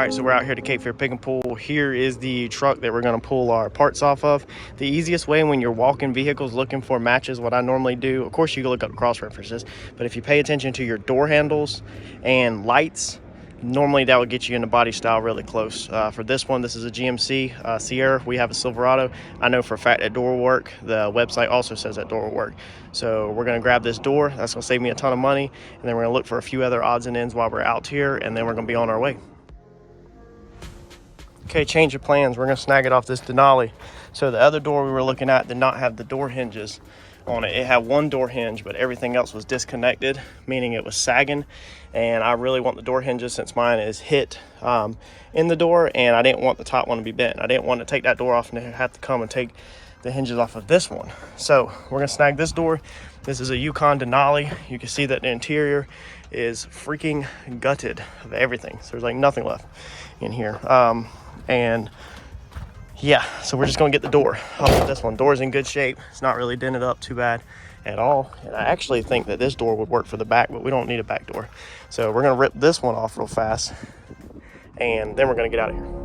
right, so we're out here at Cape Fear Pick and Pull. Here is the truck that we're going to pull our parts off of. The easiest way when you're walking vehicles looking for matches, what I normally do, of course you can look up cross references, but if you pay attention to your door handles and lights, normally that will get you in the body style really close. For this one, this is a GMC Sierra. We have a Silverado. I know for a fact that door will work. The website also says that door will work. So we're going to grab this door. That's going to save me a ton of money. And then we're going to look for a few other odds and ends while we're out here. And then we're going to be on our way. Okay, change of plans. We're going to snag it off this Denali. So the other door we were looking at did not have the door hinges on it. It had one door hinge, but everything else was disconnected, meaning it was sagging. And I really want the door hinges since mine is hit in the door, and I didn't want the top one to be bent. I didn't want to take that door off and have to come and take the hinges off of this one. So we're going to snag this door. This is a Yukon Denali. You can see that the interior is freaking gutted of everything. So there's like nothing left in here. And yeah, so we're just gonna get the door off of this one. Door's in good shape. It's not really dented up too bad at all. And I actually think that this door would work for the back, but we don't need a back door. So we're gonna rip this one off real fast, and then we're gonna get out of here.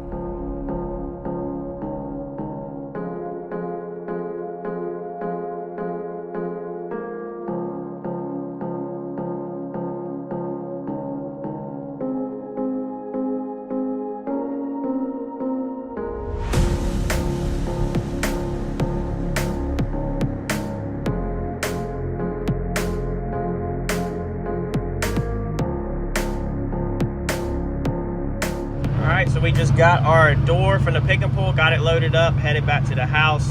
Alright, so we just got our door from the pick and pull, got it loaded up, headed back to the house.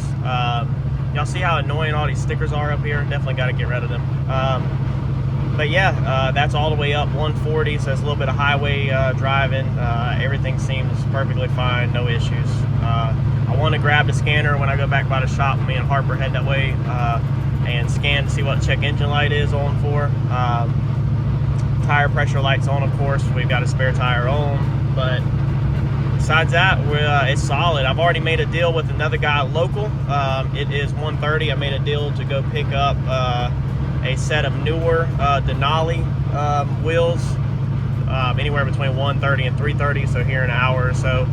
Y'all see how annoying all these stickers are up here? Definitely got to get rid of them. But yeah, that's all the way up 140, so it's a little bit of highway driving. Everything seems perfectly fine, no issues. I want to grab the scanner when I go back by the shop. Me and Harper head that way and scan to see what the check engine light is on for. Tire pressure light's on, of course. We've got a spare tire on, but besides that, it's solid. I've already made a deal with another guy local. It is 1:30. I made a deal to go pick up a set of newer Denali wheels, anywhere between 1:30 and 3:30. So here in an hour or so,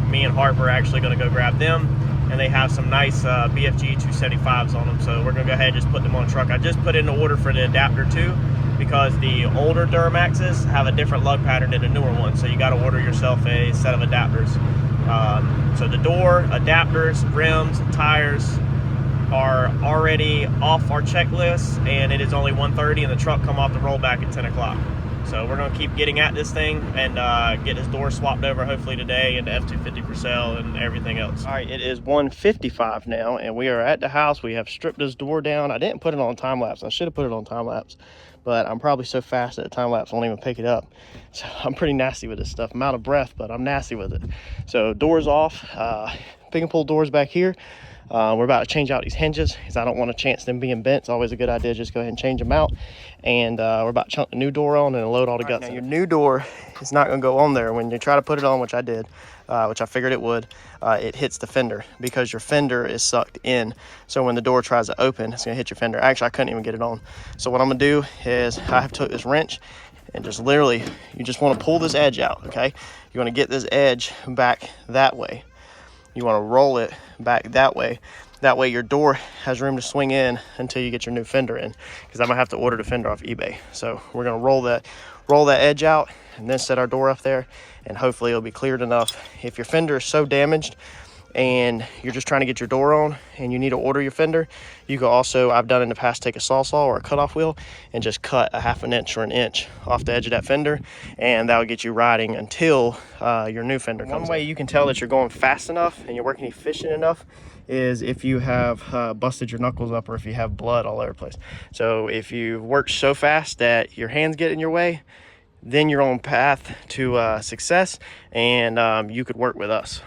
me and Harper are actually going to go grab them. And they have some nice BFG 275s on them. So we're going to go ahead and just put them on the truck. I just put in the order for the adapter too, because the older Duramaxes have a different lug pattern than the newer ones. So you got to order yourself a set of adapters. So the door, adapters, rims, and tires are already off our checklist, and it is only 1:30 and the truck come off the rollback at 10 o'clock. So we're going to keep getting at this thing and get this door swapped over hopefully today, and the F-250 for sale and everything else. All right, it is 1:55 now, and we are at the house. We have stripped this door down. I didn't put it on time lapse. I should have put it on time lapse, but I'm probably so fast that the time lapse won't even pick it up. So I'm pretty nasty with this stuff. I'm out of breath, but I'm nasty with it. So doors off, pick and pull doors back here. We're about to change out these hinges because I don't want a chance them being bent. It's always a good idea to just go ahead and change them out. And we're about to chunk the new door on and load all the guts. Now, your new door is not going to go on there. When you try to put it on, which I did, which I figured it would, it hits the fender because your fender is sucked in. So when the door tries to open, it's going to hit your fender. Actually, I couldn't even get it on. So what I'm going to do is I have took this wrench and just literally, you just want to pull this edge out, okay? You want to get this edge back that way. You want to roll it back that way. That way your door has room to swing in until you get your new fender in, because I'm gonna have to order the fender off eBay. So we're gonna roll that edge out and then set our door up there, and hopefully it'll be cleared enough. If your fender is so damaged and you're just trying to get your door on and you need to order your fender, you can also, I've done in the past, take a saw or a cutoff wheel and just cut a ½ inch or an inch off the edge of that fender, and that'll get you riding until your new fender comes. One way you can tell that you're going fast enough and you're working efficient enough is if you have busted your knuckles up or if you have blood all over the place. So if you work so fast that your hands get in your way, then you're on path to success, and you could work with us.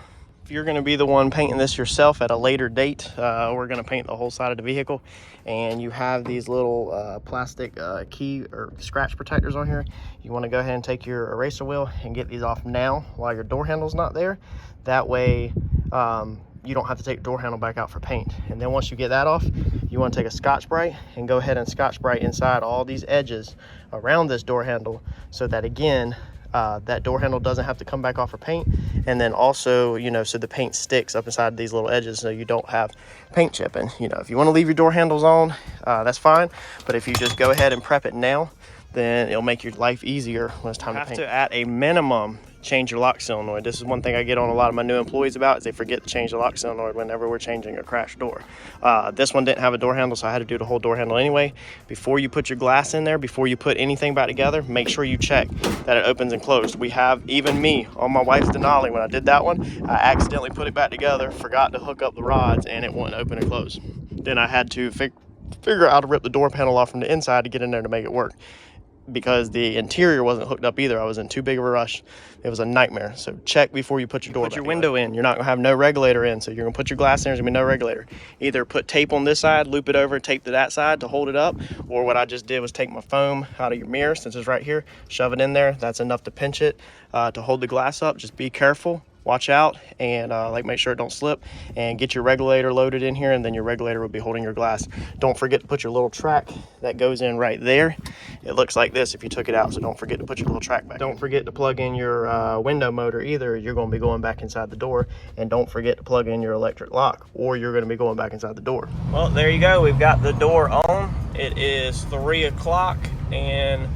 If you're going to be the one painting this yourself at a later date, we're going to paint the whole side of the vehicle, and you have these little plastic key or scratch protectors on here. You want to go ahead and take your eraser wheel and get these off now while your door handle's not there. That way you don't have to take the door handle back out for paint. And then once you get that off, you want to take a Scotch-Brite and go ahead and Scotch-Brite inside all these edges around this door handle, so that again that door handle doesn't have to come back off for paint. And then also, you know, so the paint sticks up inside these little edges so you don't have paint chipping. You know, if you want to leave your door handles on, that's fine. But if you just go ahead and prep it now, then it'll make your life easier when it's time to paint. You have to, at a minimum, change your lock solenoid. This is one thing I get on a lot of my new employees about, is they forget to change the lock solenoid whenever we're changing a crash door. This one didn't have a door handle, so I had to do the whole door handle anyway. Before you put your glass in there, before you put anything back together, make sure you check that it opens and closes. We have, even me, on my wife's Denali, when I did that one, I accidentally put it back together, forgot to hook up the rods, and it wouldn't open and close. Then I had to figure out how to rip the door panel off from the inside to get in there to make it work, because the interior wasn't hooked up either. I was in too big of a rush. It was a nightmare. So check before you put your door, put your window in. You're not gonna have no regulator in, so you're gonna put your glass in, there's gonna be no regulator. Either put tape on this side, loop it over, tape to that side to hold it up, or what I just did was take my foam out of your mirror, since it's right here, shove it in there. That's enough to pinch it to hold the glass up. Just be careful, watch out, and like make sure it don't slip, and get your regulator loaded in here, and then your regulator will be holding your glass. Don't forget to put your little track that goes in right there. It looks like this if you took it out, so don't forget to put your little track back. Don't forget to plug in your window motor either. You're going to be going back inside the door. And don't forget to plug in your electric lock, or you're going to be going back inside the door. Well, there you go. We've got the door on. It is 3 o'clock, and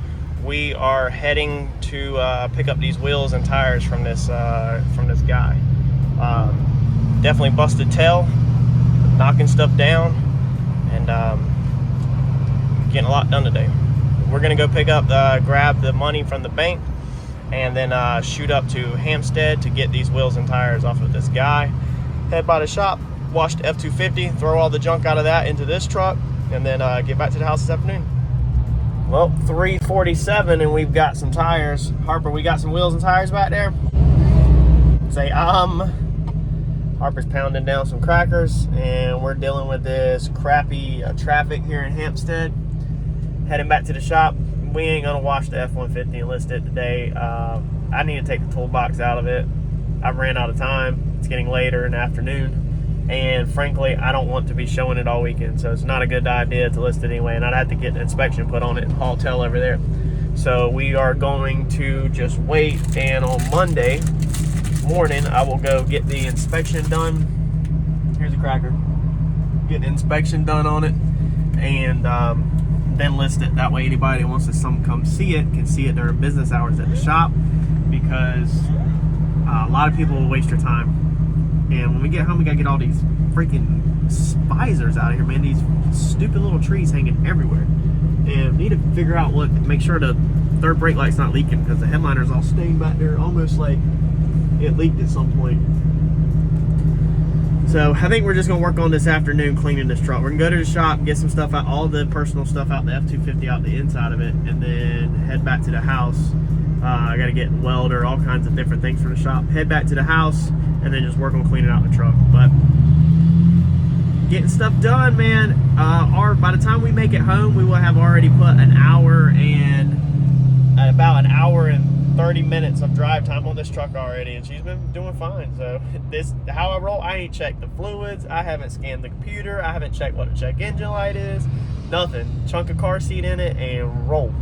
we are heading to pick up these wheels and tires from this guy. Definitely busted tail, knocking stuff down, and getting a lot done today. We're gonna go pick up, grab the money from the bank, and then shoot up to Hampstead to get these wheels and tires off of this guy. Head by the shop, wash the F-250, throw all the junk out of that into this truck, and then get back to the house this afternoon. Well, 3:47, and we've got some tires. Harper, we got some wheels and tires back there? Say, Harper's pounding down some crackers, and we're dealing with this crappy traffic here in Hampstead. Heading back to the shop. We ain't gonna wash the F-150 and list it today. I need to take the toolbox out of it. I've ran out of time. It's getting later in the afternoon, and frankly, I don't want to be showing it all weekend, so it's not a good idea to list it anyway, and I'd have to get an inspection put on it and haul tail over there. So we are going to just wait, and on Monday morning, I will go get the inspection done. Here's a cracker. Get the inspection done on it, and then list it. That way anybody that wants to come see it can see it during business hours at the shop, because a lot of people will waste your time. And when we get home, we gotta get all these freaking spizers out of here, man. These stupid little trees hanging everywhere. And we need to figure out make sure the third brake light's not leaking, because the headliner's all stained back there, almost like it leaked at some point. So I think we're just gonna work on this afternoon cleaning this truck. We're gonna go to the shop, get some stuff out, all the personal stuff out, the F-250 out the inside of it, and then head back to the house. I gotta get welder, all kinds of different things for the shop. Head back to the house, and then just work on cleaning out the truck. But getting stuff done, man. By the time we make it home, we will have already put about an hour and 30 minutes of drive time on this truck already, and she's been doing fine. So this, how I roll, I ain't checked the fluids, I haven't scanned the computer, I haven't checked what a check engine light is, nothing. Chunk of car seat in it and roll.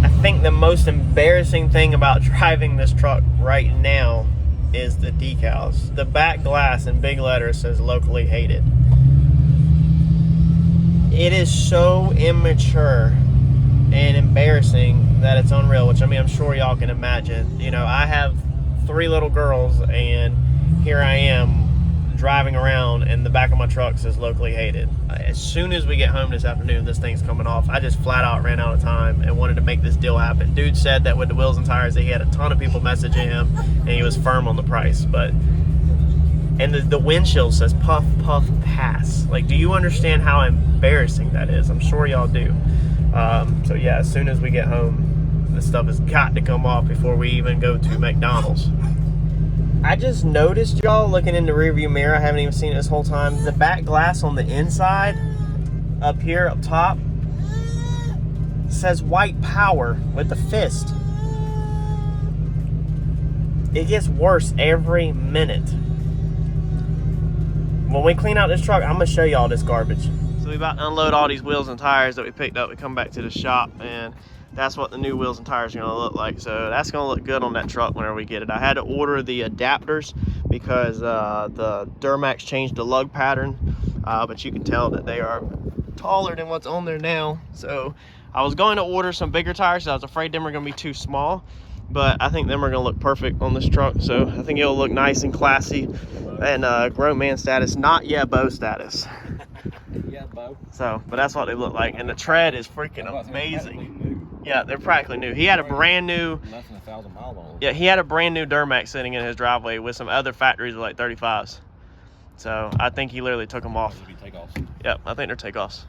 I think the most embarrassing thing about driving this truck right now is the decals. The back glass in big letters says locally hated. It is so immature and embarrassing that it's unreal, which, I mean, I'm sure y'all can imagine. You know, I have 3 little girls, and here I am driving around, and the back of my truck says locally hated. As soon as we get home this afternoon, this thing's coming off. I just flat out ran out of time and wanted to make this deal happen. Dude said that with the wheels and tires that he had a ton of people messaging him, and he was firm on the price. But and the windshield says puff puff pass. Like, do you understand how embarrassing that is? I'm sure y'all do. So yeah, as soon as we get home, this stuff has got to come off before we even go to McDonald's. I just noticed, y'all, looking in the rearview mirror, I haven't even seen it this whole time, the back glass on the inside, up here, up top, says white power with the fist. It gets worse every minute. When we clean out this truck, I'm gonna show y'all this garbage. So we about to unload all these wheels and tires that we picked up. We come back to the shop, and that's what the new wheels and tires are gonna look like. So that's gonna look good on that truck whenever we get it. I had to order the adapters because the Duramax changed the lug pattern, but you can tell that they are taller than what's on there now. So I was going to order some bigger tires, so I was afraid them were gonna be too small, but I think them are gonna look perfect on this truck. So I think it'll look nice and classy and grown man status, not yeah Bo status. Yeah, Bo. So, but that's what they look like, and the tread is freaking amazing. Yeah, they're practically new. He had a brand new, less than 1,000 miles on them. yeah, he had a brand new Duramax sitting in his driveway with some other factories with like 35s. So I think he literally took them off. Yep, I think they're takeoffs.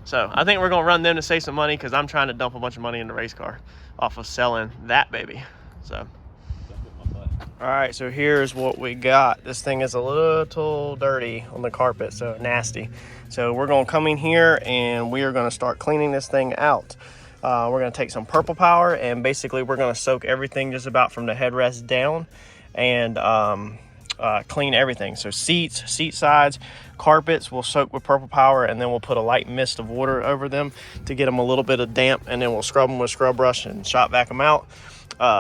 So I think we're gonna run them to save some money because I'm trying to dump a bunch of money in the race car off of selling that baby. So. All right, so here's what we got. This thing is a little dirty on the carpet, so nasty. So we're gonna come in here and we are gonna start cleaning this thing out. We're gonna take some Purple Power and basically we're gonna soak everything just about from the headrest down and clean everything. So seats, seat sides, carpets we'll soak with Purple Power, and then we'll put a light mist of water over them to get them a little bit of damp, and then we'll scrub them with scrub brush and shop vac them out.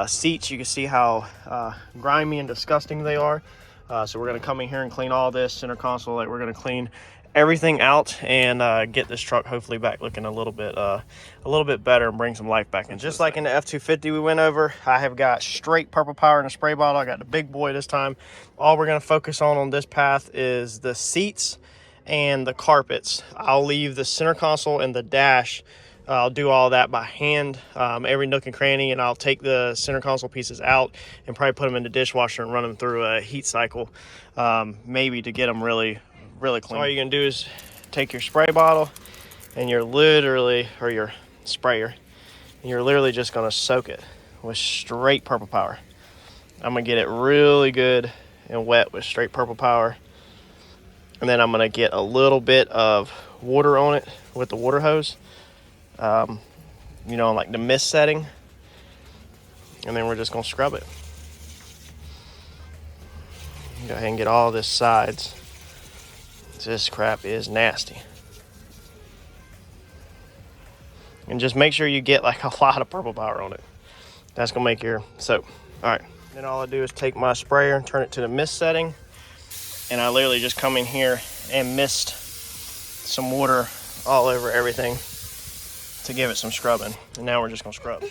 Seats, you can see how grimy and disgusting they are. So we're gonna come in here and clean all this center console. Like, we're gonna clean everything out and get this truck hopefully back looking a little bit better and bring some life back in. Just like in the F-250 we went over, I have got straight Purple Power in a spray bottle. I got the big boy this time. All we're going to focus on this path is the seats and the carpets. I'll leave the center console and the dash. I'll do all that by hand, every nook and cranny, and I'll take the center console pieces out and probably put them in the dishwasher and run them through a heat cycle, maybe to get them really clean. So all you're gonna do is take your spray bottle and you're literally, or your sprayer, and you're literally just gonna soak it with straight Purple Power. I'm gonna get it really good and wet with straight Purple Power, and then I'm gonna get a little bit of water on it with the water hose, you know, like the mist setting, and then we're just gonna scrub it. Go ahead and get all this sides. This crap is nasty. And just make sure you get like a lot of Purple Power on it. That's gonna make your soap. All right, then all I do is take my sprayer and turn it to the mist setting, and I literally just come in here and mist some water all over everything to give it some scrubbing. And now we're just gonna scrub.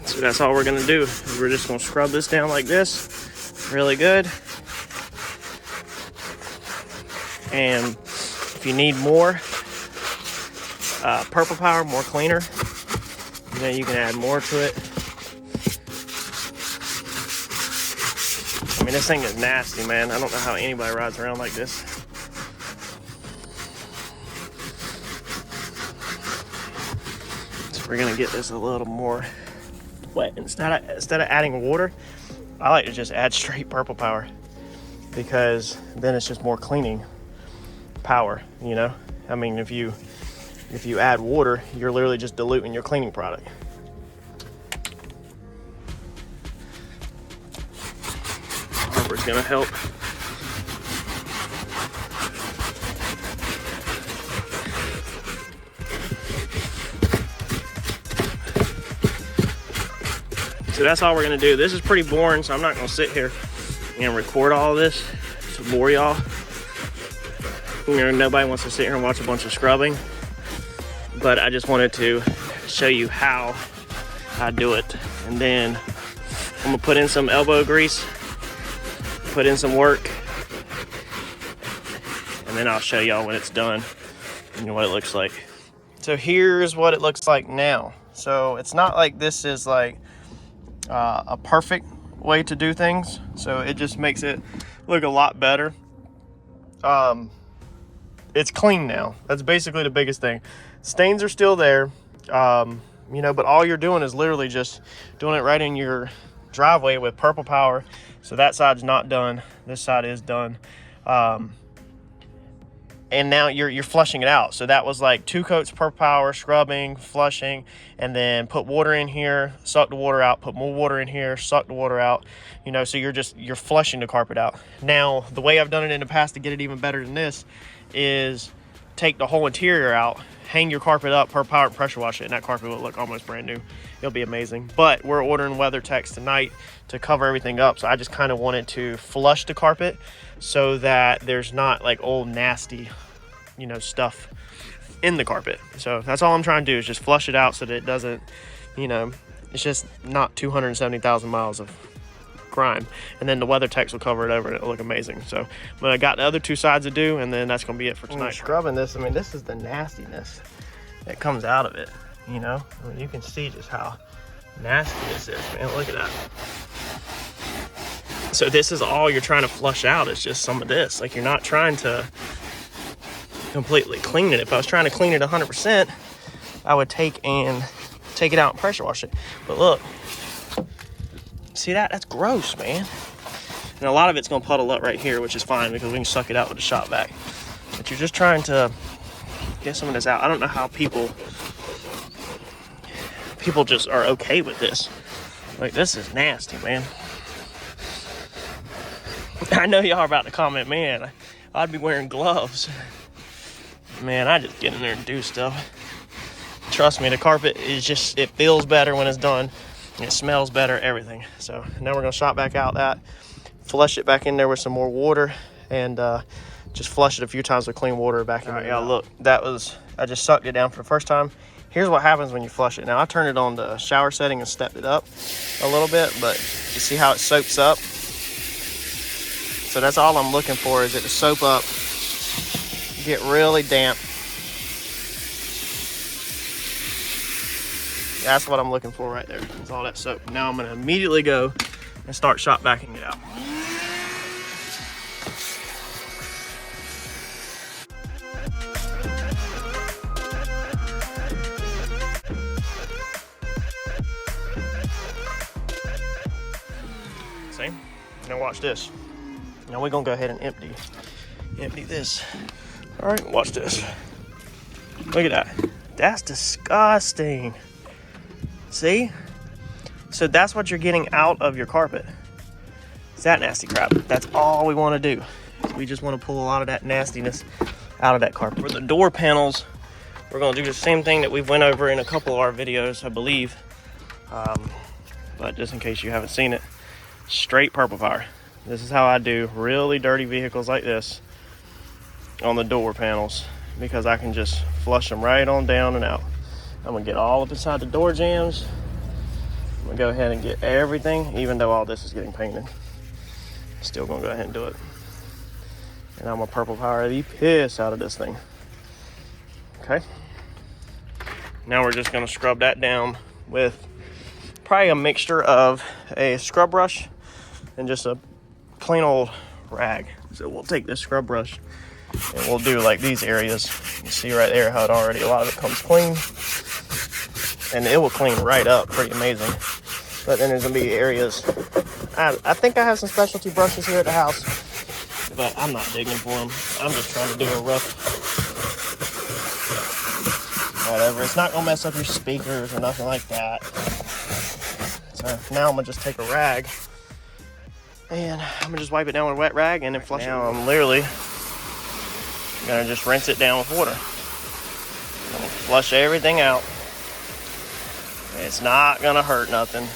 So that's all we're gonna do. We're just gonna scrub this down like this, really good. And if you need more Purple Power, more cleaner, then you can add more to it. I mean, this thing is nasty, man. I don't know how anybody rides around like this. So we're gonna get this a little more wet. Instead of adding water, I like to just add straight Purple Power, because then it's just more cleaning power, you know. I mean, if you add water, you're literally just diluting your cleaning product. Harper's gonna help. So that's all we're gonna do. This is pretty boring, so I'm not gonna sit here and record all of this to bore y'all. You know, nobody wants to sit here and watch a bunch of scrubbing, but I just wanted to show you how I do it. And then I'm gonna put in some elbow grease, put in some work, and then I'll show y'all when it's done and what it looks like. So here's what it looks like now. So it's not like this is like a perfect way to do things, so it just makes it look a lot better. It's clean now. That's basically the biggest thing. Stains are still there, you know, but all you're doing is literally just doing it right in your driveway with Purple Power. So that side's not done, this side is done. and now you're flushing it out. So that was like 2 coats per power, scrubbing, flushing, and then put water in here, suck the water out, put more water in here, suck the water out, you know, so you're flushing the carpet out. Now, the way I've done it in the past to get it even better than this is take the whole interior out, hang your carpet up per power, and pressure wash it, and that carpet will look almost brand new. It'll be amazing. But we're ordering WeatherTechs tonight to cover everything up, so I just kind of wanted to flush the carpet so that there's not like old nasty, you know, stuff in the carpet. So that's all I'm trying to do, is just flush it out so that it doesn't, you know, it's just not 270,000 miles of grime. And then the WeatherTechs will cover it over and it'll look amazing. So but I got the other 2 sides to do, and then that's gonna be it for tonight. Scrubbing this, I mean, this is the nastiness that comes out of it, you know. I mean, you can see just how nasty this is, man. Look at that. So this is all you're trying to flush out, is just some of this. Like, you're not trying to completely clean it. If I was trying to clean it 100%, I would take it out and pressure wash it. But look, see that? That's gross, man. And a lot of it's gonna puddle up right here, which is fine because we can suck it out with a shop vac. But you're just trying to get some of this out. I don't know how people just are okay with this. Like, this is nasty, man. I know y'all are about to comment, man, I'd be wearing gloves. Man, I just get in there and do stuff. Trust me, the carpet is just, it feels better when it's done. It smells better, everything. So now we're gonna shop back out that, flush it back in there with some more water, and just flush it a few times with clean water back in there. Yeah, look, that was, I just sucked it down for the first time. Here's what happens when you flush it. Now I turned it on the shower setting and stepped it up a little bit, but you see how it soaks up? So that's all I'm looking for, is it to soap up, get really damp. That's what I'm looking for right there. It's all that soap. Now I'm gonna immediately go and start shop backing it out. See? Now watch this. Now we're gonna go ahead and empty this. All right, watch this. Look at that. That's disgusting. See? So that's what you're getting out of your carpet. It's that nasty crap. That's all we want to do. We just want to pull a lot of that nastiness out of that carpet. For the door panels, we're going to do the same thing that we've went over in a couple of our videos, I believe. But just in case you haven't seen it, straight purple fire. This is how I do really dirty vehicles like this on the door panels, because I can just flush them right on down and out. I'm gonna get all up inside the door jambs. I'm gonna go ahead and get everything, even though all this is getting painted. Still gonna go ahead and do it. And I'm gonna purple power the piss out of this thing. Okay. Now we're just gonna scrub that down with probably a mixture of a scrub brush and just a plain old rag. So we'll take this scrub brush and we'll do like these areas. You see right there how it already, a lot of it comes clean. And it will clean right up, pretty amazing. But then there's gonna be areas, I think I have some specialty brushes here at the house, but I'm not digging for them. I'm just trying to do a rough, whatever. It's not gonna mess up your speakers or nothing like that. So now I'm gonna just take a rag and I'm gonna just wipe it down with a wet rag and then flush it. Now I'm literally gonna just rinse it down with water. I'm gonna flush everything out. It's not gonna hurt nothing.